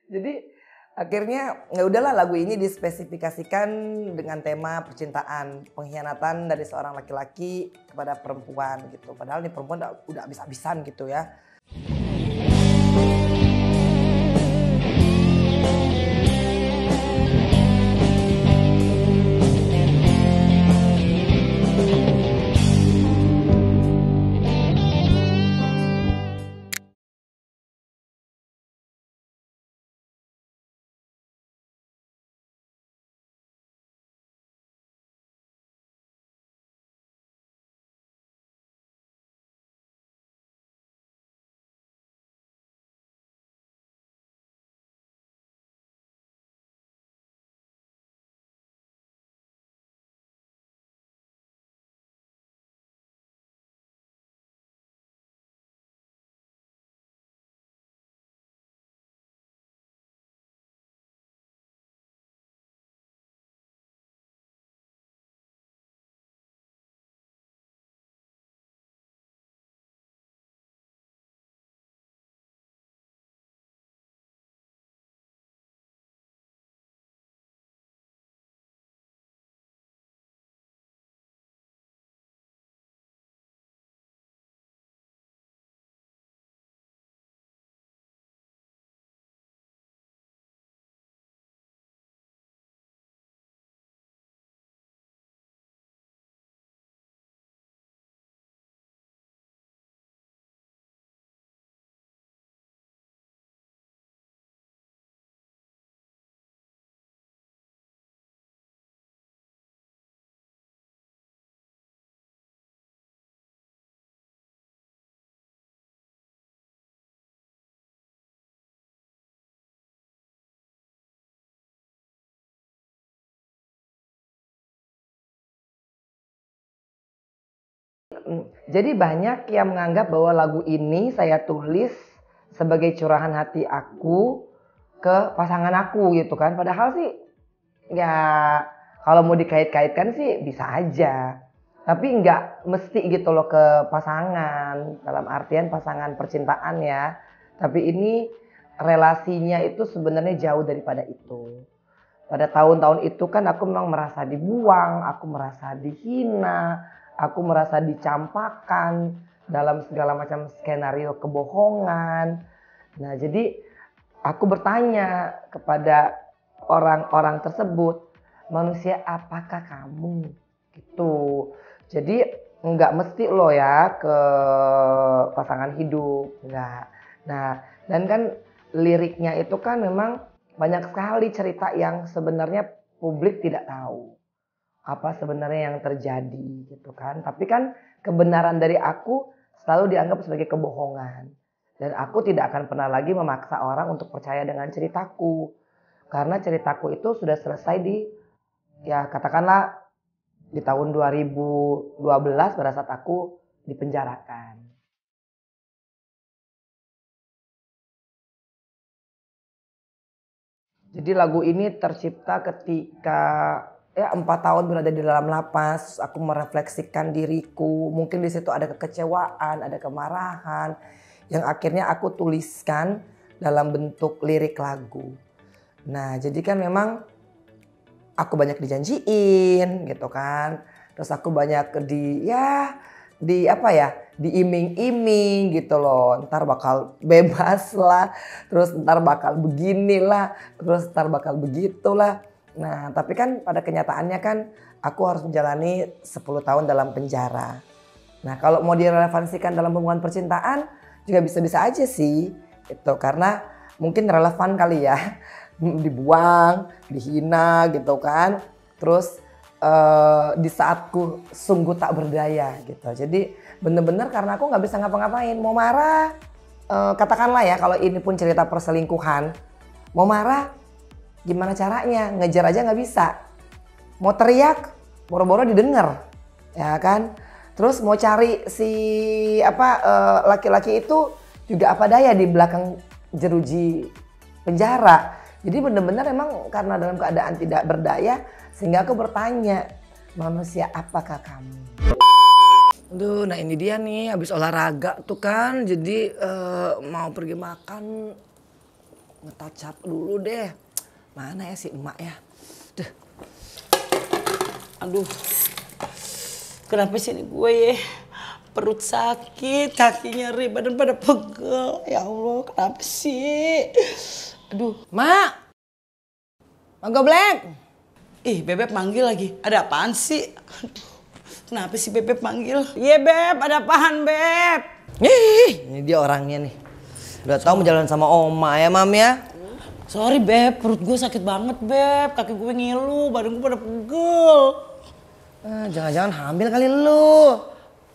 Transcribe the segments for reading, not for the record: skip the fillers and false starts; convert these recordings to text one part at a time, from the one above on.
Jadi akhirnya ya udahlah lagu ini dispesifikasikan dengan tema percintaan, pengkhianatan dari seorang laki-laki kepada perempuan gitu. Padahal nih perempuan udah habis-habisan gitu ya. Jadi banyak yang menganggap bahwa lagu ini saya tulis sebagai curahan hati aku ke pasangan aku gitu kan. Padahal sih ya kalau mau dikait-kaitkan sih bisa aja. Tapi nggak mesti gitu loh ke pasangan. Dalam artian pasangan percintaan ya. Tapi ini relasinya itu sebenarnya jauh daripada itu. Pada tahun-tahun itu kan aku memang merasa dibuang, aku merasa dihina, aku merasa dicampakkan dalam segala macam skenario kebohongan. Nah, jadi aku bertanya kepada orang-orang tersebut, manusia apakah kamu? Gitu. Jadi nggak mesti lo ya ke pasangan hidup, nggak. Nah, dan kan liriknya itu kan memang banyak sekali cerita yang sebenarnya publik tidak tahu apa sebenarnya yang terjadi gitu kan. Tapi kan kebenaran dari aku selalu dianggap sebagai kebohongan. Dan aku tidak akan pernah lagi memaksa orang untuk percaya dengan ceritaku. Karena ceritaku itu sudah selesai ya katakanlah di tahun 2012 pada saat aku dipenjarakan. Jadi lagu ini tercipta ketika ya 4 tahun berada di dalam lapas, aku merefleksikan diriku, mungkin di situ ada kekecewaan, ada kemarahan, yang akhirnya aku tuliskan dalam bentuk lirik lagu. Nah, jadi kan memang aku banyak dijanjiin gitu kan, terus aku banyak diiming-iming gitu loh, ntar bakal bebas lah, terus ntar bakal beginilah, terus ntar bakal begitulah. Nah tapi kan pada kenyataannya kan aku harus menjalani 10 tahun dalam penjara. Nah kalau mau direlevansikan dalam hubungan percintaan juga bisa-bisa aja sih itu, karena mungkin relevan kali ya, dibuang, dihina gitu kan, terus di saatku sungguh tak berdaya gitu. Jadi bener-bener karena aku nggak bisa ngapa-ngapain. Mau marah, katakanlah ya kalau ini pun cerita perselingkuhan, mau marah gimana caranya? Ngejar aja nggak bisa. Mau teriak, boro-boro didengar, ya kan? Terus mau cari si laki-laki itu juga apa daya di belakang jeruji penjara. Jadi benar-benar emang karena dalam keadaan tidak berdaya, sehingga aku bertanya, manusia apakah kamu? Aduh, nah ini dia nih, habis olahraga tuh kan, jadi mau pergi makan. ngetouch up dulu deh. Mana ya si emak ya? Duh. Aduh. Kenapa sih ini gue ya? Perut sakit, kaki nyeri, badan pada pegel. Ya Allah, kenapa sih? Aduh. Mak! Mak Goblek! Ih, Bebek manggil lagi. Ada apaan sih? Aduh. Kenapa sih Bebek manggil? Iya, Beb. Ada apaan, Beb? Ini dia orangnya nih. Udah tahu menjalan sama oma ya, Mam ya? Sorry, Beb. Perut gue sakit banget, Beb. Kaki gue ngilu, badan gue pada pegel. Jangan-jangan hamil kali lu.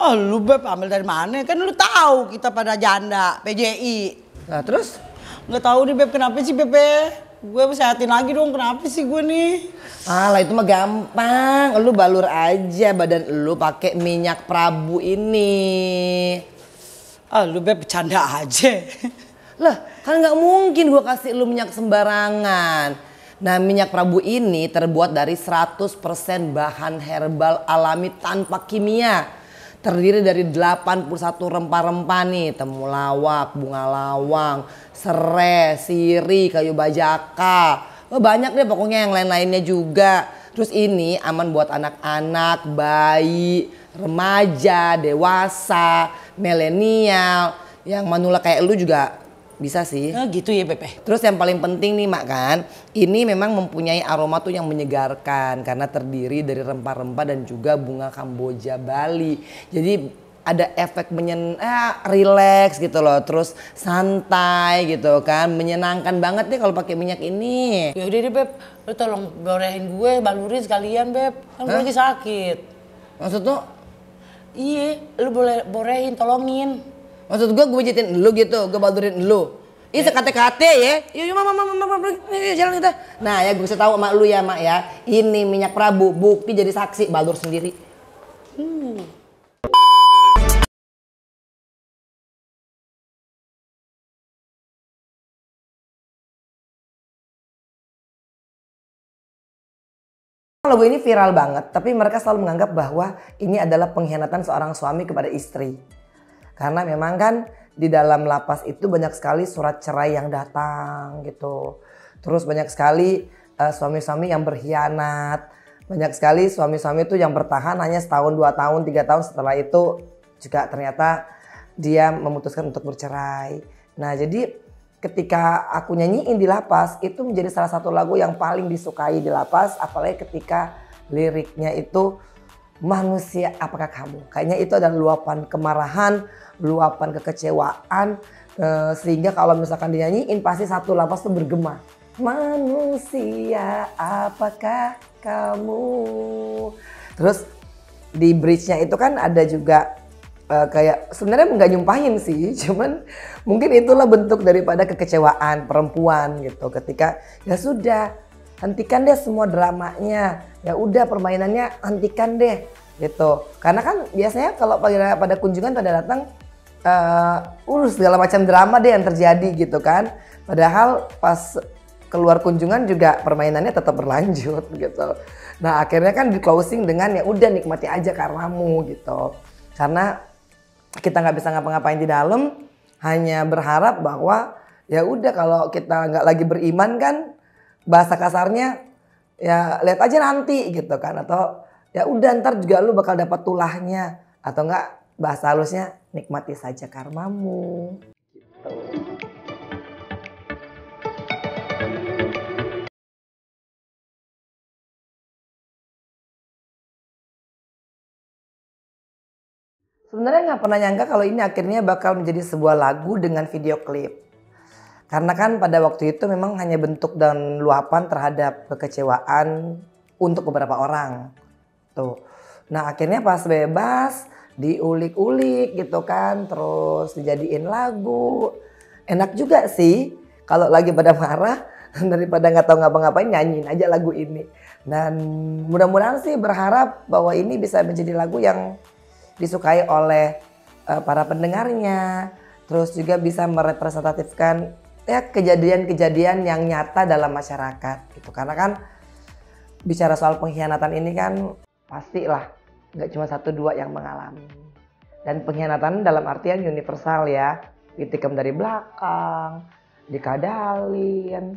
Oh, lu Beb hamil dari mana? Kan lu tahu kita pada janda, PJI. Nah, terus? Nggak tahu nih, Beb. Kenapa sih, Beb? Gue sehatin lagi dong. Kenapa sih gue nih? Alah, itu mah gampang. Lu balur aja badan lu pakai minyak Prabu ini. Ah, lu Beb bercanda aja. Lah, kan nggak mungkin gue kasih lu minyak sembarangan. Nah, minyak Prabu ini terbuat dari 100% bahan herbal alami tanpa kimia. Terdiri dari 81 rempah-rempah nih, temulawak, bunga lawang, serai, sirih, kayu bajaka. Banyak deh pokoknya yang lain-lainnya juga. Terus ini aman buat anak-anak, bayi, remaja, dewasa, milenial, yang manula kayak lu juga bisa sih. Nah, gitu ya, Beb. Terus yang paling penting nih, Mak, kan, ini memang mempunyai aroma tuh yang menyegarkan karena terdiri dari rempah-rempah dan juga bunga Kamboja Bali. Jadi ada efek relax gitu loh, terus santai gitu kan, menyenangkan banget deh kalau pakai minyak ini. Ya udah deh, Beb. Lu tolong gorehin gue, balurin sekalian, Beb. Kan gue lagi sakit. Maksud tuh? Iya, lu boleh borehin, tolongin. Maksud gue pijitin lu gitu, gue balurin lu. Ih sekate-kate ya. Yuk mama jalan kita. Nah ya gue bisa tahu sama lu ya, Mak ya. Ini minyak Prabu, bukti jadi saksi balur sendiri. Lagu ini viral banget, tapi mereka selalu menganggap bahwa ini adalah pengkhianatan seorang suami kepada istri. Karena memang kan di dalam lapas itu banyak sekali surat cerai yang datang gitu. Terus banyak sekali suami-suami yang berkhianat. Banyak sekali suami-suami itu yang bertahan hanya setahun, 2 tahun, 3 tahun, setelah itu juga ternyata dia memutuskan untuk bercerai. Nah jadi ketika aku nyanyiin di lapas itu menjadi salah satu lagu yang paling disukai di lapas. Apalagi ketika liriknya itu manusia apakah kamu. Kayaknya itu adalah luapan kemarahan, luapan kekecewaan. Sehingga kalau misalkan dinyanyiin pasti satu lapas tuh bergema. Manusia apakah kamu. Terus di bridge-nya itu kan ada juga kayak sebenarnya nggak nyumpahin sih, cuman mungkin itulah bentuk daripada kekecewaan perempuan gitu. Ketika ya sudah hentikan deh semua dramanya, ya udah permainannya hentikan deh gitu. Karena kan biasanya kalau pada kunjungan pada datang urus segala macam drama deh yang terjadi gitu kan. Padahal pas keluar kunjungan juga permainannya tetap berlanjut gitu. Nah akhirnya kan di closing dengan ya udah nikmati aja karenamu gitu. Karena kita nggak bisa ngapa-ngapain di dalam, hanya berharap bahwa ya udah kalau kita nggak lagi beriman kan bahasa kasarnya ya lihat aja nanti gitu kan, atau ya udah ntar juga lu bakal dapat tulahnya, atau enggak bahasa halusnya nikmati saja karmamu gitu. Sebenarnya nggak pernah nyangka kalau ini akhirnya bakal menjadi sebuah lagu dengan video klip. Karena kan pada waktu itu memang hanya bentuk dan luapan terhadap kekecewaan untuk beberapa orang. Tuh. Nah akhirnya pas bebas diulik-ulik gitu kan, terus dijadiin lagu. Enak juga sih kalau lagi pada marah daripada nggak tahu ngapa-ngapain nyanyiin aja lagu ini. Dan mudah-mudahan sih berharap bahwa ini bisa menjadi lagu yang disukai oleh para pendengarnya, terus juga bisa merepresentatifkan ya kejadian-kejadian yang nyata dalam masyarakat gitu. Karena kan bicara soal pengkhianatan ini kan pastilah nggak cuma 1-2 yang mengalami. Dan pengkhianatan dalam artian universal ya, ditikam dari belakang, dikadalin,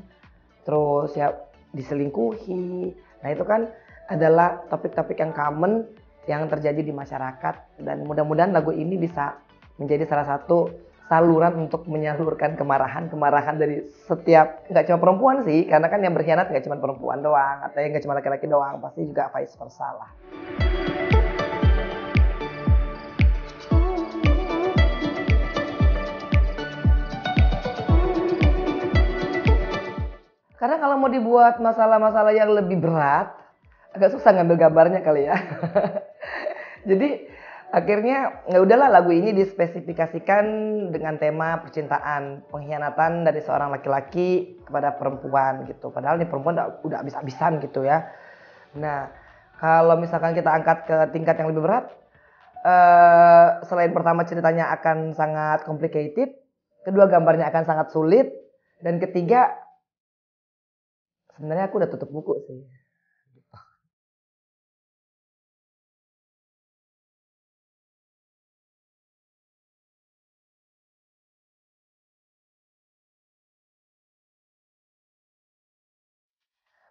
terus ya diselingkuhi. Nah itu kan adalah topik-topik yang common yang terjadi di masyarakat, dan mudah-mudahan lagu ini bisa menjadi salah satu saluran untuk menyalurkan kemarahan dari setiap, nggak cuma perempuan sih, karena kan yang berkhianat nggak cuma perempuan doang, atau yang nggak cuma laki-laki doang, pasti juga vice versa lah. Karena kalau mau dibuat masalah-masalah yang lebih berat, agak susah ngambil gambarnya kali ya. Jadi akhirnya ya udahlah, lagu ini dispesifikasikan dengan tema percintaan, pengkhianatan dari seorang laki-laki kepada perempuan gitu. Padahal nih perempuan udah habis-habisan gitu ya. Nah, kalau misalkan kita angkat ke tingkat yang lebih berat, selain pertama ceritanya akan sangat complicated, kedua gambarnya akan sangat sulit, dan ketiga sebenarnya aku udah tutup buku sih.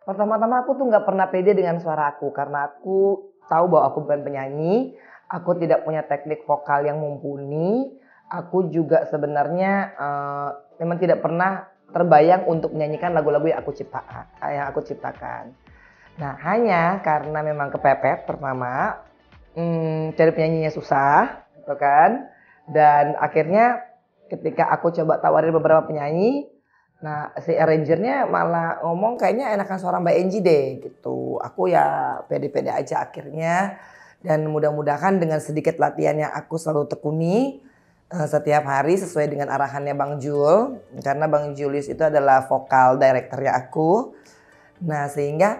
Pertama-tama aku tuh nggak pernah pede dengan suara aku, karena aku tahu bahwa aku bukan penyanyi, aku tidak punya teknik vokal yang mumpuni, aku juga sebenarnya memang tidak pernah terbayang untuk menyanyikan lagu-lagu yang aku ciptakan. Nah hanya karena memang kepepet pertama, cari penyanyinya susah, gitu kan, dan akhirnya ketika aku coba tawarin beberapa penyanyi, nah, si arrangernya malah ngomong kayaknya enakan suara Mbak Enji deh gitu. Aku ya pede-pede aja akhirnya. Dan mudah-mudahan dengan sedikit latihan yang aku selalu tekuni setiap hari sesuai dengan arahannya Bang Jul. Karena Bang Julius itu adalah vokal directornya aku. Nah sehingga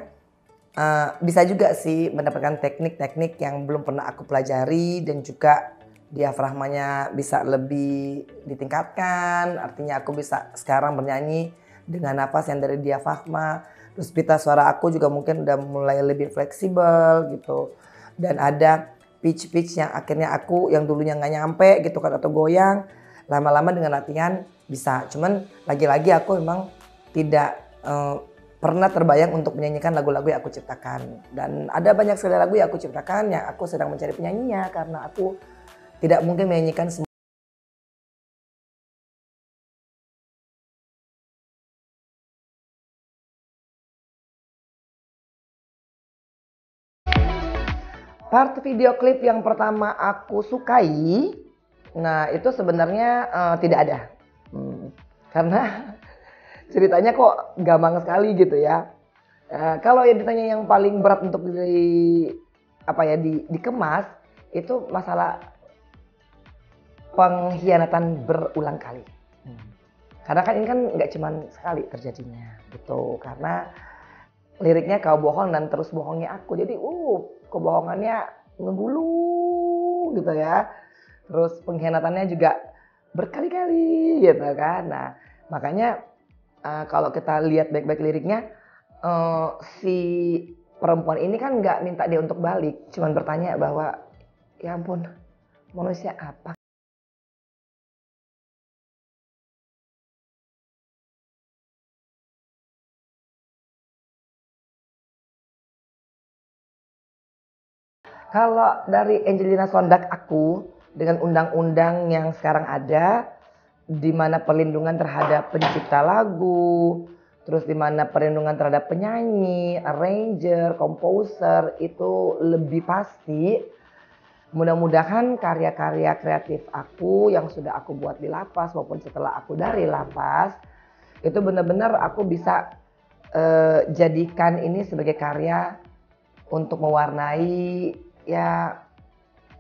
bisa juga sih mendapatkan teknik-teknik yang belum pernah aku pelajari, dan juga diafragmanya bisa lebih ditingkatkan. Artinya aku bisa sekarang bernyanyi dengan napas yang dari diafragma. Terus pita suara aku juga mungkin udah mulai lebih fleksibel gitu. Dan ada pitch-pitch yang akhirnya aku yang dulunya nggak nyampe gitu kan, atau goyang, lama-lama dengan latihan bisa. Cuman lagi-lagi aku memang tidak pernah terbayang untuk menyanyikan lagu-lagu yang aku ciptakan. Dan ada banyak sekali lagu yang aku ciptakan yang aku sedang mencari penyanyinya, karena aku tidak mungkin menyanyikan semua. Part video klip yang pertama aku sukai, nah itu sebenarnya tidak ada. Karena ceritanya kok gampang sekali gitu ya. Kalau yang ditanya yang paling berat untuk dikemas, itu masalah pengkhianatan berulang kali. Karena kan ini kan nggak cuma sekali terjadinya gitu. Karena liriknya kau bohong dan terus bohongi aku. Jadi kebohongannya ngebulu gitu ya. Terus pengkhianatannya juga berkali-kali gitu kan. Nah makanya kalau kita lihat baik-baik liriknya, si perempuan ini kan nggak minta dia untuk balik, cuman bertanya bahwa ya ampun, manusia apa. Kalau dari Angelina Sondak aku, dengan undang-undang yang sekarang ada, di mana perlindungan terhadap pencipta lagu, terus di mana perlindungan terhadap penyanyi, arranger, komposer itu lebih pasti. Mudah-mudahan karya-karya kreatif aku yang sudah aku buat di lapas maupun setelah aku dari lapas, itu benar-benar aku bisa jadikan ini sebagai karya untuk mewarnai ya,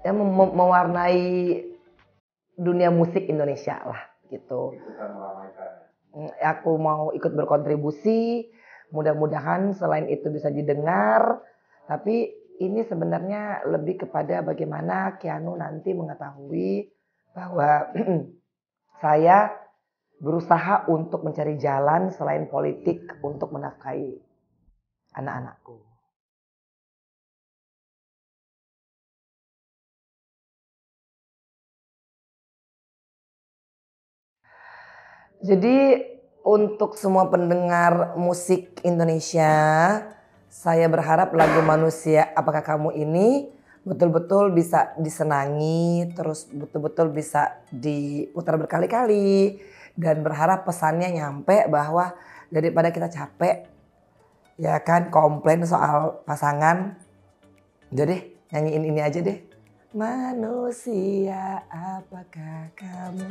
mewarnai dunia musik Indonesia lah gitu. Aku mau ikut berkontribusi, mudah-mudahan selain itu bisa didengar, tapi ini sebenarnya lebih kepada bagaimana Keanu nanti mengetahui bahwa saya berusaha untuk mencari jalan selain politik untuk menafkahi anak-anakku. Jadi untuk semua pendengar musik Indonesia, saya berharap lagu Manusia Apakah Kamu ini betul-betul bisa disenangi, terus betul-betul bisa diputar berkali-kali. Dan berharap pesannya nyampe bahwa daripada kita capek, ya kan, komplain soal pasangan. Udah deh, nyanyiin ini aja deh. Manusia apakah kamu?